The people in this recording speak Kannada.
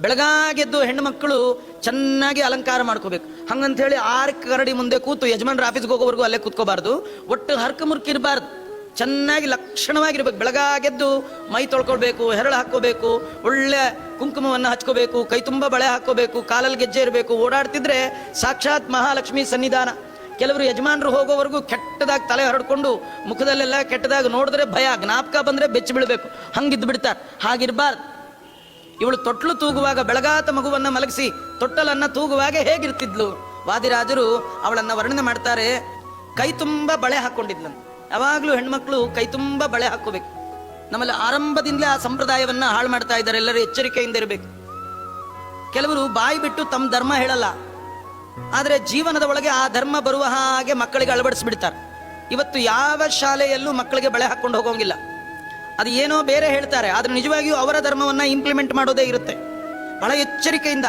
ಬೆಳಗಾಗೆದ್ದು ಹೆಣ್ಣು ಮಕ್ಕಳು ಚೆನ್ನಾಗಿ ಅಲಂಕಾರ ಮಾಡ್ಕೋಬೇಕು. ಹಂಗಂತೇಳಿ 6 ಕರಡಿ ಮುಂದೆ ಕೂತು ಯಜಮಾನ್ರ ಆಫೀಸ್ಗೆ ಹೋಗೋವರೆಗೂ ಅಲ್ಲೇ ಕೂತ್ಕೋಬಾರ್ದು. ಒಟ್ಟು ಹರ್ಕ ಮುರ್ಕಿರಬಾರ್ದು, ಚೆನ್ನಾಗಿ ಲಕ್ಷಣವಾಗಿರ್ಬೇಕು. ಬೆಳಗಾಗೆದ್ದು ಮೈ ತೊಳ್ಕೊಳ್ಬೇಕು, ಹೆರಳು ಹಾಕ್ಕೋಬೇಕು, ಒಳ್ಳೆ ಕುಂಕುಮವನ್ನು ಹಚ್ಕೋಬೇಕು, ಕೈ ತುಂಬ ಬಳೆ ಹಾಕ್ಕೋಬೇಕು, ಕಾಲಲ್ಲಿ ಗೆಜ್ಜೆ ಇರಬೇಕು. ಓಡಾಡ್ತಿದ್ರೆ ಸಾಕ್ಷಾತ್ ಮಹಾಲಕ್ಷ್ಮಿ ಸನ್ನಿಧಾನ. ಕೆಲವರು ಯಜಮಾನರು ಹೋಗೋವರೆಗೂ ಕೆಟ್ಟದಾಗಿ ತಲೆ ಹರಡ್ಕೊಂಡು ಮುಖದಲ್ಲೆಲ್ಲ ಕೆಟ್ಟದಾಗಿ ನೋಡಿದ್ರೆ ಭಯ, ಜ್ಞಾಪಕ ಬಂದರೆ ಬೆಚ್ಚಿ ಬೀಳಬೇಕು, ಹಂಗಿದ್ದು ಬಿಡ್ತಾರೆ. ಹಾಗಿರ್ಬಾರ್ದು. ಇವಳು ತೊಟ್ಲು ತೂಗುವಾಗ ಬೆಳಗಾತ ಮಗುವನ್ನು ಮಲಗಿಸಿ ತೊಟ್ಟಲನ್ನು ತೂಗುವಾಗ ಹೇಗಿರ್ತಿದ್ಲು? ವಾದಿರಾಜರು ಅವಳನ್ನು ವರ್ಣನೆ ಮಾಡ್ತಾರೆ. ಕೈ ತುಂಬ ಬಳೆ ಹಾಕ್ಕೊಂಡಿದ್ಲಂತ. ಯಾವಾಗಲೂ ಹೆಣ್ಮಕ್ಳು ಕೈ ತುಂಬ ಬಳೆ ಹಾಕ್ಕೋಬೇಕು. ನಮ್ಮಲ್ಲಿ ಆರಂಭದಿಂದಲೇ ಆ ಸಂಪ್ರದಾಯವನ್ನು ಹಾಳು ಮಾಡ್ತಾ ಇದ್ದಾರೆ. ಎಲ್ಲರೂ ಎಚ್ಚರಿಕೆಯಿಂದ ಇರಬೇಕು. ಕೆಲವರು ಬಾಯಿ ಬಿಟ್ಟು ತಮ್ಮ ಧರ್ಮ ಹೇಳಲ್ಲ, ಆದರೆ ಜೀವನದ ಒಳಗೆ ಆ ಧರ್ಮ ಬರುವ ಹಾಗೆ ಮಕ್ಕಳಿಗೆ ಅಳವಡಿಸ್ಬಿಡ್ತಾರೆ. ಇವತ್ತು ಯಾವ ಶಾಲೆಯಲ್ಲೂ ಮಕ್ಕಳಿಗೆ ಬಳೆ ಹಾಕ್ಕೊಂಡು ಹೋಗೋಂಗಿಲ್ಲ. ಅದು ಏನೋ ಬೇರೆ ಹೇಳ್ತಾರೆ, ಆದರೆ ನಿಜವಾಗಿಯೂ ಅವರ ಧರ್ಮವನ್ನು ಇಂಪ್ಲಿಮೆಂಟ್ ಮಾಡೋದೇ ಇರುತ್ತೆ. ಬಹಳ ಎಚ್ಚರಿಕೆಯಿಂದ